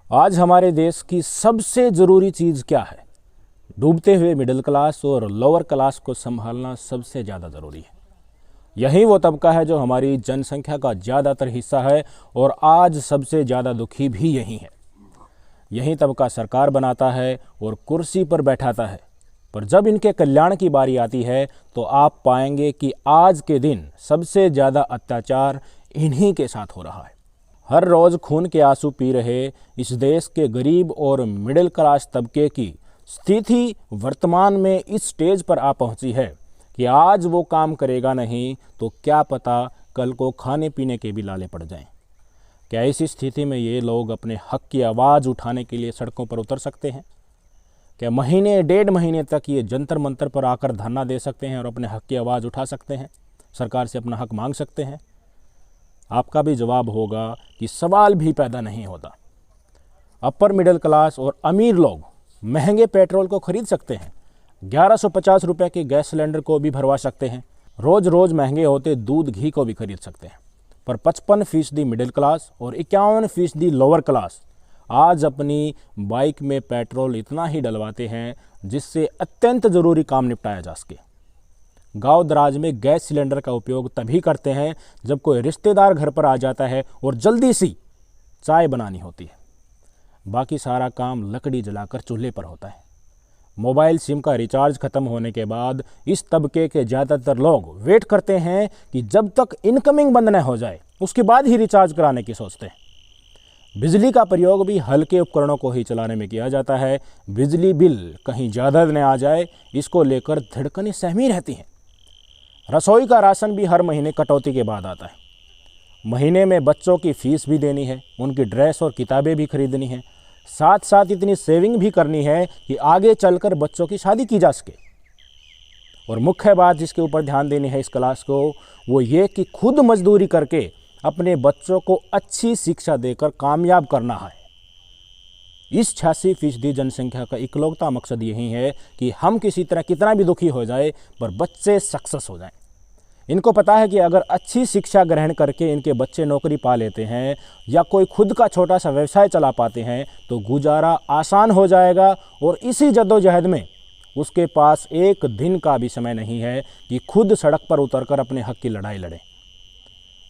आज हमारे देश की सबसे ज़रूरी चीज़ क्या है? डूबते हुए मिडिल क्लास और लोअर क्लास को संभालना सबसे ज़्यादा ज़रूरी है। यही वो तबका है जो हमारी जनसंख्या का ज़्यादातर हिस्सा है और आज सबसे ज़्यादा दुखी भी यही है। यही तबका सरकार बनाता है और कुर्सी पर बैठाता है, पर जब इनके कल्याण की बारी आती है तो आप पाएंगे कि आज के दिन सबसे ज़्यादा अत्याचार इन्हीं के साथ हो रहा है। हर रोज़ खून के आंसू पी रहे इस देश के गरीब और मिडिल क्लास तबके की स्थिति वर्तमान में इस स्टेज पर आ पहुंची है कि आज वो काम करेगा नहीं तो क्या पता कल को खाने पीने के भी लाले पड़ जाएं। क्या इस स्थिति में ये लोग अपने हक की आवाज़ उठाने के लिए सड़कों पर उतर सकते हैं? क्या महीने डेढ़ महीने तक ये जंतर मंतर पर आकर धरना दे सकते हैं और अपने हक की आवाज़ उठा सकते हैं, सरकार से अपना हक मांग सकते हैं? आपका भी जवाब होगा कि सवाल भी पैदा नहीं होता। अपर मिडिल क्लास और अमीर लोग महंगे पेट्रोल को खरीद सकते हैं, 1150 रुपये के गैस सिलेंडर को भी भरवा सकते हैं, रोज़ रोज़ महंगे होते दूध घी को भी खरीद सकते हैं। पर 55% मिडिल क्लास और 51% लोअर क्लास आज अपनी बाइक में पेट्रोल इतना ही डलवाते हैं जिससे अत्यंत ज़रूरी काम निपटाया जा सके। गांव दराज में गैस सिलेंडर का उपयोग तभी करते हैं जब कोई रिश्तेदार घर पर आ जाता है और जल्दी सी चाय बनानी होती है। बाकी सारा काम लकड़ी जलाकर चूल्हे पर होता है। मोबाइल सिम का रिचार्ज खत्म होने के बाद इस तबके के ज़्यादातर लोग वेट करते हैं कि जब तक इनकमिंग बंद न हो जाए उसके बाद ही रिचार्ज कराने की सोचते हैं। बिजली का प्रयोग भी हल्के उपकरणों को ही चलाने में किया जाता है। बिजली बिल कहीं ज़्यादा न आ जाए इसको लेकर धड़कनें सहमी रहती हैं। रसोई का राशन भी हर महीने कटौती के बाद आता है। महीने में बच्चों की फीस भी देनी है, उनकी ड्रेस और किताबें भी खरीदनी है, साथ साथ इतनी सेविंग भी करनी है कि आगे चलकर बच्चों की शादी की जा सके। और मुख्य बात जिसके ऊपर ध्यान देनी है इस क्लास को, वो ये कि खुद मजदूरी करके अपने बच्चों को अच्छी शिक्षा देकर कामयाब करना है। इस 86% जनसंख्या का इकलौता मकसद यही है कि हम किसी तरह कितना भी दुखी हो जाए पर बच्चे सक्सेस हो जाएं। इनको पता है कि अगर अच्छी शिक्षा ग्रहण करके इनके बच्चे नौकरी पा लेते हैं या कोई खुद का छोटा सा व्यवसाय चला पाते हैं तो गुजारा आसान हो जाएगा और इसी जद्दोजहद में उसके पास एक दिन का भी समय नहीं है कि खुद सड़क पर उतरकर अपने हक की लड़ाई लड़े।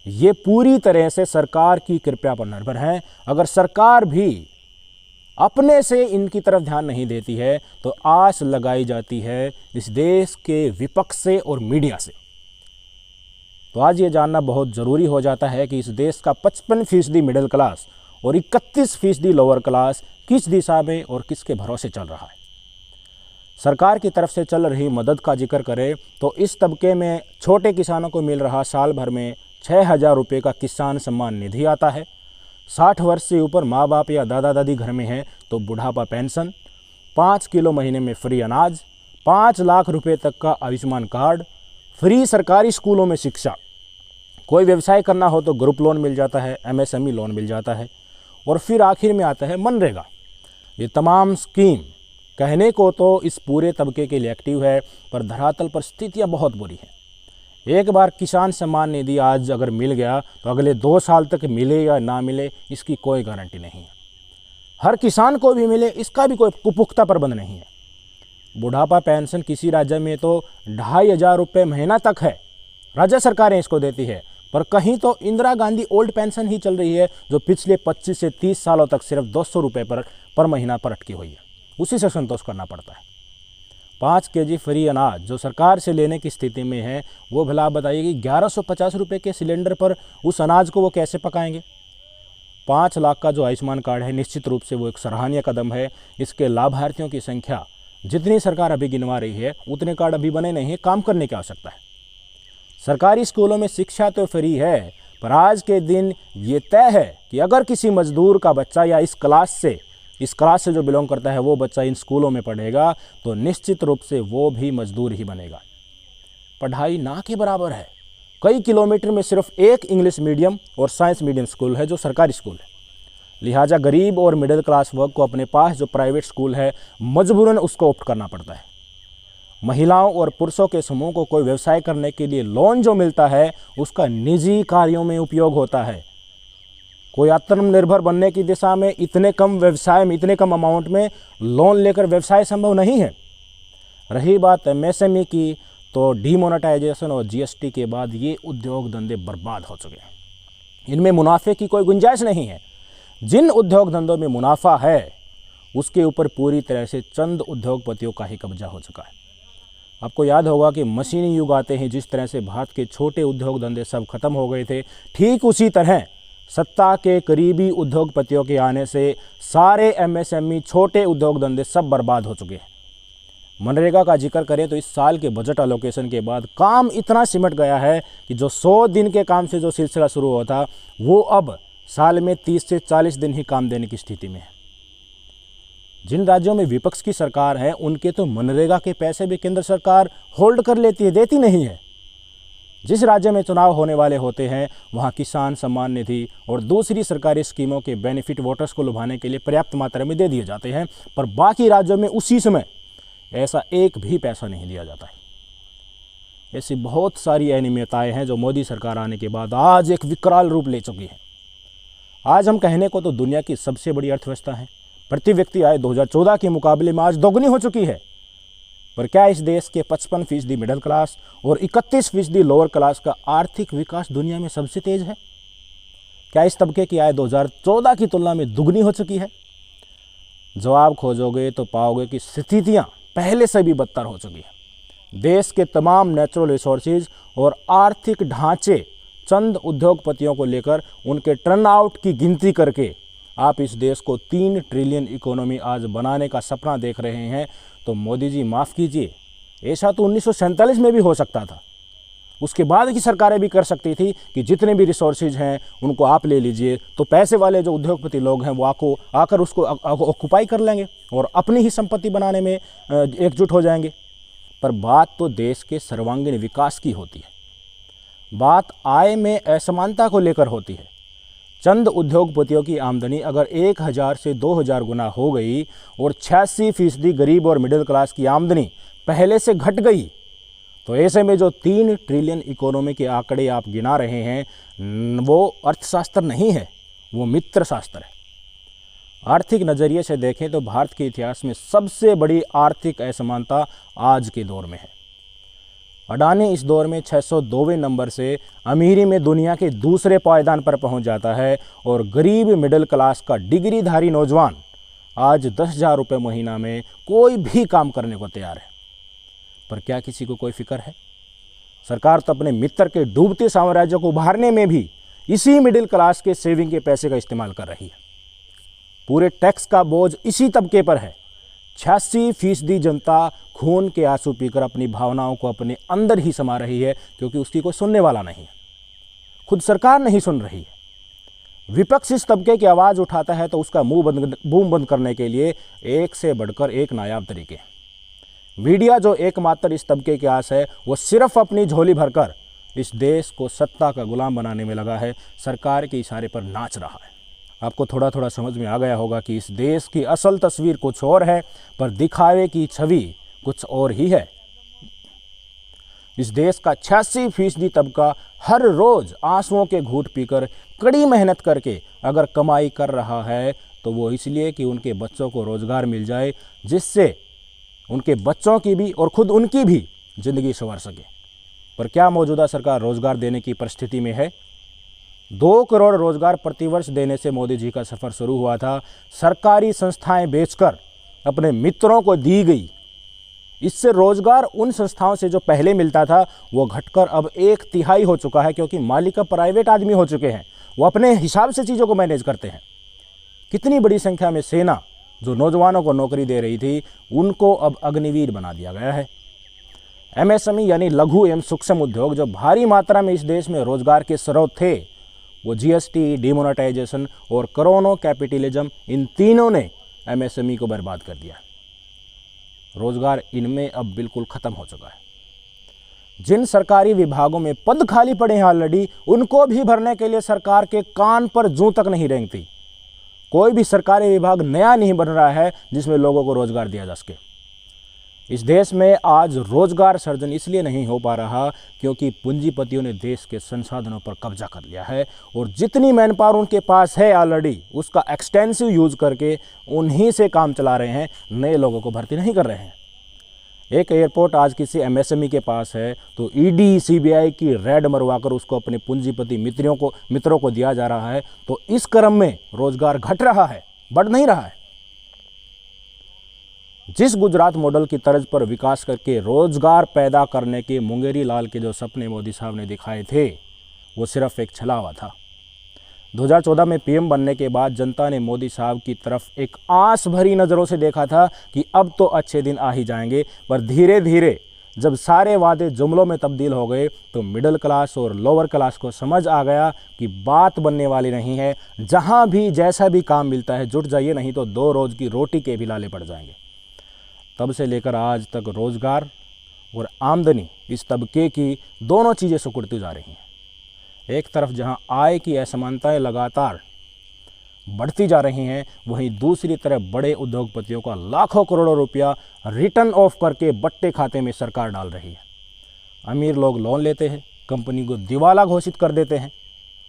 ये पूरी तरह से सरकार की कृपा पर निर्भर है। अगर सरकार भी अपने से इनकी तरफ ध्यान नहीं देती है तो आस लगाई जाती है इस देश के विपक्ष से और मीडिया से। तो आज ये जानना बहुत ज़रूरी हो जाता है कि इस देश का 55% मिडिल क्लास और 31% लोअर क्लास किस दिशा में और किसके भरोसे चल रहा है। सरकार की तरफ से चल रही मदद का जिक्र करें तो इस तबके में छोटे किसानों को मिल रहा साल भर में 6000 रुपये का किसान सम्मान निधि आता है। 60 वर्ष से ऊपर माँ बाप या दादा दादी घर में हैं तो बुढ़ापा पेंशन, 5 किलो महीने में फ्री अनाज, 5 लाख रुपए तक का आयुष्मान कार्ड, फ्री सरकारी स्कूलों में शिक्षा, कोई व्यवसाय करना हो तो ग्रुप लोन मिल जाता है, MSME लोन मिल जाता है, और फिर आखिर में आता है मनरेगा। ये तमाम स्कीम कहने को तो इस पूरे तबके के लिए एक्टिव है पर धरातल पर स्थितियाँ बहुत बुरी हैं। एक बार किसान सम्मान निधि आज अगर मिल गया तो अगले 2 साल तक मिले या ना मिले इसकी कोई गारंटी नहीं है। हर किसान को भी मिले इसका भी कोई पुख्ता प्रबंध नहीं है। बुढ़ापा पेंशन किसी राज्य में तो 2500 रुपये महीना तक है, राज्य सरकारें इसको देती है, पर कहीं तो इंदिरा गांधी ओल्ड पेंशन ही चल रही है जो पिछले 25 से 30 सालों तक सिर्फ 200 रुपये पर महीना पर अटकी हुई है। उसी से संतोष करना पड़ता है। 5 केजी फ्री अनाज जो सरकार से लेने की स्थिति में है वो भला आप बताइए कि 1150 रुपये के सिलेंडर पर उस अनाज को वो कैसे पकाएंगे। 5 लाख का जो आयुष्मान कार्ड है निश्चित रूप से वो एक सराहनीय कदम है। इसके लाभार्थियों की संख्या जितनी सरकार अभी गिनवा रही है उतने कार्ड अभी बने नहीं है, काम करने की आवश्यकता है। सरकारी स्कूलों में शिक्षा तो फ्री है पर आज के दिन ये तय है कि अगर किसी मजदूर का बच्चा या इस क्लास से जो बिलोंग करता है वो बच्चा इन स्कूलों में पढ़ेगा तो निश्चित रूप से वो भी मजदूर ही बनेगा। पढ़ाई ना के बराबर है। कई किलोमीटर में सिर्फ एक इंग्लिश मीडियम और साइंस मीडियम स्कूल है जो सरकारी स्कूल है। लिहाजा गरीब और मिडिल क्लास वर्ग को अपने पास जो प्राइवेट स्कूल है मजबूरन उसको ऑप्ट करना पड़ता है। महिलाओं और पुरुषों के समूह को कोई व्यवसाय करने के लिए लोन जो मिलता है उसका निजी कार्यों में उपयोग होता है। कोई आत्मनिर्भर बनने की दिशा में इतने कम व्यवसाय में, इतने कम अमाउंट में लोन लेकर व्यवसाय संभव नहीं है। रही बात एमएसएमई की, तो डीमोनेटाइजेशन और जीएसटी के बाद ये उद्योग धंधे बर्बाद हो चुके हैं। इनमें मुनाफे की कोई गुंजाइश नहीं है। जिन उद्योग धंधों में मुनाफा है उसके ऊपर पूरी तरह से चंद उद्योगपतियों का ही कब्जा हो चुका है। आपको याद होगा कि मशीनी युग आते ही जिस तरह से भारत के छोटे उद्योग धंधे सब खत्म हो गए थे, ठीक उसी तरह सत्ता के करीबी उद्योगपतियों के आने से सारे एमएसएमई छोटे उद्योग धंधे सब बर्बाद हो चुके हैं। मनरेगा का जिक्र करें तो इस साल के बजट एलोकेशन के बाद काम इतना सिमट गया है कि जो 100 दिन के काम से जो सिलसिला शुरू हुआ था वो अब साल में 30 से 40 दिन ही काम देने की स्थिति में है। जिन राज्यों में विपक्ष की सरकार है उनके तो मनरेगा के पैसे भी केंद्र सरकार होल्ड कर लेती है, देती नहीं है। जिस राज्य में चुनाव होने वाले होते हैं वहाँ किसान सम्मान निधि और दूसरी सरकारी स्कीमों के बेनिफिट वोटर्स को लुभाने के लिए पर्याप्त मात्रा में दे दिए जाते हैं, पर बाकी राज्यों में उसी समय ऐसा एक भी पैसा नहीं दिया जाता है। ऐसी बहुत सारी अनियमितताएं हैं जो मोदी सरकार आने के बाद आज एक विकराल रूप ले चुकी है। आज हम कहने को तो दुनिया की सबसे बड़ी अर्थव्यवस्था है, प्रति व्यक्ति आय 2014 के मुकाबले में आज दोगुनी हो चुकी है, पर क्या इस देश के 55% मिडिल क्लास और 31% लोअर क्लास का आर्थिक विकास दुनिया में सबसे तेज है? क्या इस तबके की आय 2014 की तुलना में दुगनी हो चुकी है? जवाब खोजोगे तो पाओगे कि स्थितियां पहले से भी बदतर हो चुकी है। देश के तमाम नेचुरल रिसोर्सेज और आर्थिक ढांचे चंद उद्योगपतियों को लेकर उनके टर्नआउट की गिनती करके आप इस देश को 3 ट्रिलियन इकोनॉमी आज बनाने का सपना देख रहे हैं, तो मोदी जी माफ़ कीजिए, ऐसा तो 1947 में भी हो सकता था। उसके बाद की सरकारें भी कर सकती थी कि जितने भी रिसोर्सेज हैं उनको आप ले लीजिए, तो पैसे वाले जो उद्योगपति लोग हैं वो आकर उसको ऑक्युपाई कर लेंगे और अपनी ही संपत्ति बनाने में एकजुट हो जाएंगे। पर बात तो देश के सर्वांगीण विकास की होती है, बात आय में असमानता को लेकर होती है। चंद उद्योगपतियों की आमदनी अगर 1000 से 2000 गुना हो गई और 86% गरीब और मिडिल क्लास की आमदनी पहले से घट गई, तो ऐसे में जो 3 ट्रिलियन इकोनॉमी के आंकड़े आप गिना रहे हैं वो अर्थशास्त्र नहीं है, वो मित्र शास्त्र है। आर्थिक नज़रिए से देखें तो भारत के इतिहास में सबसे बड़ी आर्थिक असमानता आज के दौर में है। अडानी इस दौर में 602वें नंबर से अमीरी में दुनिया के दूसरे पायदान पर पहुंच जाता है और गरीब मिडिल क्लास का डिग्रीधारी नौजवान आज 10,000 रुपये महीना में कोई भी काम करने को तैयार है। पर क्या किसी को कोई फिक्र है? सरकार तो अपने मित्र के डूबते साम्राज्य को उभारने में भी इसी मिडिल क्लास के सेविंग के पैसे का इस्तेमाल कर रही है। पूरे टैक्स का बोझ इसी तबके पर है। 86% जनता खून के आंसू पीकर अपनी भावनाओं को अपने अंदर ही समा रही है, क्योंकि उसकी कोई सुनने वाला नहीं है। खुद सरकार नहीं सुन रही है। विपक्ष इस तबके की आवाज़ उठाता है तो उसका मुंह बंद करने के लिए एक से बढ़कर एक नायाब तरीके हैं। मीडिया जो एकमात्र इस तबके की आस है वो सिर्फ अपनी झोली भरकर इस देश को सत्ता का गुलाम बनाने में लगा है, सरकार के इशारे पर नाच रहा है। आपको थोड़ा थोड़ा समझ में आ गया होगा कि इस देश की असल तस्वीर कुछ और है, पर दिखावे की छवि कुछ और ही है। इस देश का 86% तबका हर रोज आंसुओं के घूंट पीकर कड़ी मेहनत करके अगर कमाई कर रहा है तो वो इसलिए कि उनके बच्चों को रोजगार मिल जाए, जिससे उनके बच्चों की भी और खुद उनकी भी जिंदगी संवर सके। पर क्या मौजूदा सरकार रोजगार देने की परिस्थिति में है? 2 करोड़ रोजगार प्रतिवर्ष देने से मोदी जी का सफर शुरू हुआ था। सरकारी संस्थाएं बेचकर अपने मित्रों को दी गई। इससे रोजगार उन संस्थाओं से जो पहले मिलता था वो घटकर अब 1/3 हो चुका है, क्योंकि मालिक अब प्राइवेट आदमी हो चुके हैं। वो अपने हिसाब से चीज़ों को मैनेज करते हैं। कितनी बड़ी संख्या में सेना जो नौजवानों को नौकरी दे रही थी उनको अब अग्निवीर बना दिया गया है। एमएसएमई यानी लघु एवं सूक्ष्म उद्योग जो भारी मात्रा में इस देश में रोजगार के स्रोत थे, वो जीएसटी, डिमोनेटाइजेशन और कोरोना कैपिटलिज्म, इन तीनों ने एमएसएमई को बर्बाद कर दिया। रोजगार इनमें अब बिल्कुल खत्म हो चुका है। जिन सरकारी विभागों में पद खाली पड़े हैं ऑलरेडी, उनको भी भरने के लिए सरकार के कान पर जूं तक नहीं रेंगती। कोई भी सरकारी विभाग नया नहीं बन रहा है जिसमें लोगों को रोजगार दिया जा सके। इस देश में आज रोजगार सृजन इसलिए नहीं हो पा रहा क्योंकि पूंजीपतियों ने देश के संसाधनों पर कब्जा कर लिया है और जितनी मैन पावर उनके पास है ऑलरेडी उसका एक्सटेंसिव यूज करके उन्हीं से काम चला रहे हैं, नए लोगों को भर्ती नहीं कर रहे हैं। एक एयरपोर्ट आज किसी एमएसएमई के पास है तो ईडी सीबीआई की रेड मरवाकर उसको अपने पूंजीपति मित्रों को दिया जा रहा है। तो इस क्रम में रोजगार घट रहा है, बढ़ नहीं रहा है। जिस गुजरात मॉडल की तर्ज पर विकास करके रोजगार पैदा करने के मुंगेरी लाल के जो सपने मोदी साहब ने दिखाए थे वो सिर्फ एक छलावा था। 2014 में पीएम बनने के बाद जनता ने मोदी साहब की तरफ एक आस भरी नज़रों से देखा था कि अब तो अच्छे दिन आ ही जाएंगे, पर धीरे धीरे जब सारे वादे जुमलों में तब्दील हो गए तो मिडिल क्लास और लोअर क्लास को समझ आ गया कि बात बनने वाली नहीं है। जहां भी जैसा भी काम मिलता है जुट जाइए, नहीं तो 2 रोज़ की रोटी के भी लाले पड़ जाएंगे। तब से लेकर आज तक रोज़गार और आमदनी इस तबके की दोनों चीज़ें सिकुड़ती जा रही हैं। एक तरफ जहां आय की असमानताएं लगातार बढ़ती जा रही हैं, वहीं दूसरी तरफ बड़े उद्योगपतियों का लाखों करोड़ों रुपया रिटर्न ऑफ करके बट्टे खाते में सरकार डाल रही है। अमीर लोग लोन लेते हैं, कंपनी को दिवाला घोषित कर देते हैं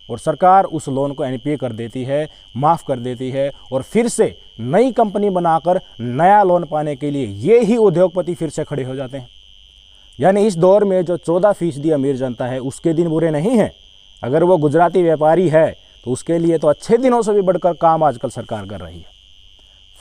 और सरकार उस लोन को एनपीए कर देती है, माफ़ कर देती है और फिर से नई कंपनी बनाकर नया लोन पाने के लिए ये ही उद्योगपति फिर से खड़े हो जाते हैं। यानी इस दौर में जो 14% अमीर जनता है उसके दिन बुरे नहीं हैं। अगर वो गुजराती व्यापारी है तो उसके लिए तो अच्छे दिनों से भी बढ़कर काम आजकल सरकार कर रही है।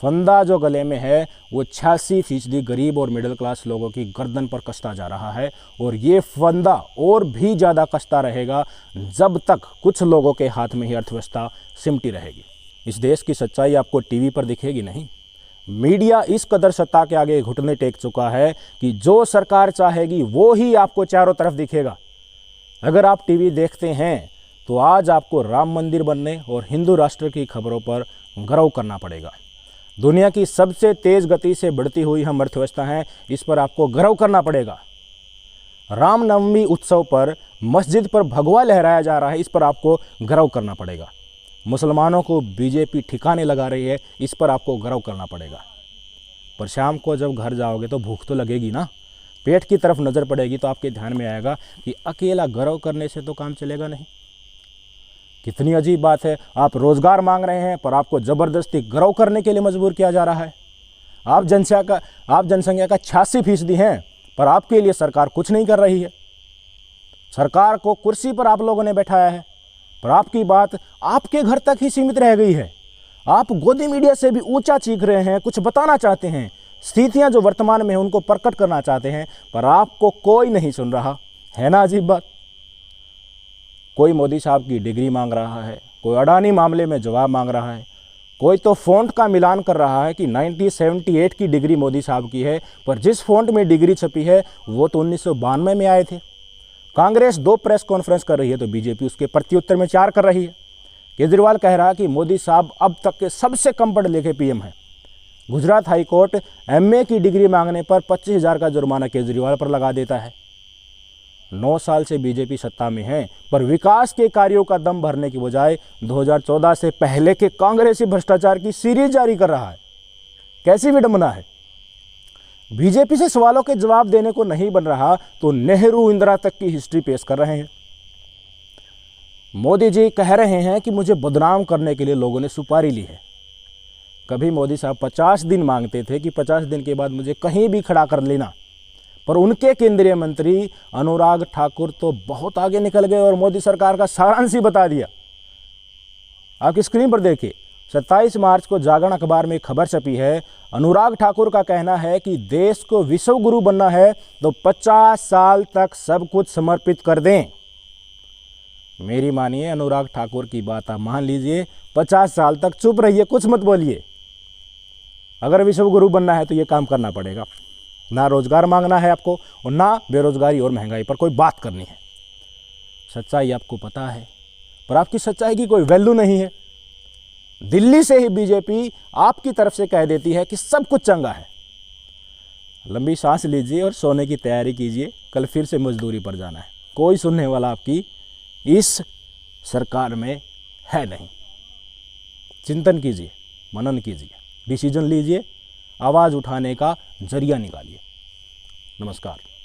फंदा जो गले में है वो 86% गरीब और मिडिल क्लास लोगों की गर्दन पर कसता जा रहा है और ये फंदा और भी ज़्यादा कसता रहेगा जब तक कुछ लोगों के हाथ में ही अर्थव्यवस्था सिमटी रहेगी। इस देश की सच्चाई आपको टीवी पर दिखेगी नहीं। मीडिया इस कदर सत्ता के आगे घुटने टेक चुका है कि जो सरकार चाहेगी वो ही आपको चारों तरफ दिखेगा। अगर आप टीवी देखते हैं तो आज आपको राम मंदिर बनने और हिंदू राष्ट्र की खबरों पर गर्व करना पड़ेगा। दुनिया की सबसे तेज़ गति से बढ़ती हुई हम अर्थव्यवस्था हैं, इस पर आपको गर्व करना पड़ेगा। रामनवमी उत्सव पर मस्जिद पर भगवा लहराया जा रहा है, इस पर आपको गर्व करना पड़ेगा। मुसलमानों को बीजेपी ठिकाने लगा रही है, इस पर आपको गर्व करना पड़ेगा। पर शाम को जब घर जाओगे तो भूख तो लगेगी ना, पेट की तरफ नज़र पड़ेगी तो आपके ध्यान में आएगा कि अकेला गर्व करने से तो काम चलेगा नहीं। कितनी अजीब बात है, आप रोज़गार मांग रहे हैं पर आपको ज़बरदस्ती गर्व करने के लिए मजबूर किया जा रहा है। आप जनसंख्या का 86% हैं पर आपके लिए सरकार कुछ नहीं कर रही है। सरकार को कुर्सी पर आप लोगों ने बैठाया है पर आपकी बात आपके घर तक ही सीमित रह गई है। आप गोदी मीडिया से भी ऊंचा चीख रहे हैं, कुछ बताना चाहते हैं, स्थितियां जो वर्तमान में हैं उनको प्रकट करना चाहते हैं, पर आपको कोई नहीं सुन रहा है ना। अजीब बात। कोई मोदी साहब की डिग्री मांग रहा है, कोई अडानी मामले में जवाब मांग रहा है, कोई तो फ़ॉन्ट का मिलान कर रहा है कि 1978 की डिग्री मोदी साहब की है, पर जिस फ़ॉन्ट में डिग्री छपी है वो तो 1992 में आए थे। कांग्रेस 2 प्रेस कॉन्फ्रेंस कर रही है तो बीजेपी उसके प्रत्युत्तर में 4 कर रही है। केजरीवाल कह रहा है कि मोदी साहब अब तक के सबसे कम पढ़े लिखे पीएम हैं। गुजरात हाईकोर्ट एमए की डिग्री मांगने पर 25,000 का जुर्माना केजरीवाल पर लगा देता है। 9 साल से बीजेपी सत्ता में है पर विकास के कार्यों का दम भरने की बजाय 2014 से पहले के कांग्रेसी भ्रष्टाचार की सीरीज जारी कर रहा है। कैसी विडंबना है। बीजेपी से सवालों के जवाब देने को नहीं बन रहा तो नेहरू इंदिरा तक की हिस्ट्री पेश कर रहे हैं। मोदी जी कह रहे हैं कि मुझे बदनाम करने के लिए लोगों ने सुपारी ली है। कभी मोदी साहब 50 दिन मांगते थे कि 50 दिन के बाद मुझे कहीं भी खड़ा कर लेना, पर उनके केंद्रीय मंत्री अनुराग ठाकुर तो बहुत आगे निकल गए और मोदी सरकार का सारांश ही बता दिया। आपकी स्क्रीन पर देखिए, 27 मार्च को जागरण अखबार में खबर छपी है। अनुराग ठाकुर का कहना है कि देश को विश्व गुरु बनना है तो 50 साल तक सब कुछ समर्पित कर दें। मेरी मानिए, अनुराग ठाकुर की बात आप मान लीजिए, 50 साल तक चुप रहिए, कुछ मत बोलिए। अगर विश्व गुरु बनना है तो ये काम करना पड़ेगा। ना रोजगार मांगना है आपको और ना बेरोजगारी और महंगाई पर कोई बात करनी है। सच्चाई आपको पता है पर आपकी सच्चाई की कोई वैल्यू नहीं है। दिल्ली से ही बीजेपी आपकी तरफ से कह देती है कि सब कुछ चंगा है। लंबी सांस लीजिए और सोने की तैयारी कीजिए, कल फिर से मजदूरी पर जाना है। कोई सुनने वाला आपकी इस सरकार में है नहीं। चिंतन कीजिए, मनन कीजिए, डिसीजन लीजिए, आवाज़ उठाने का जरिया निकालिए। नमस्कार।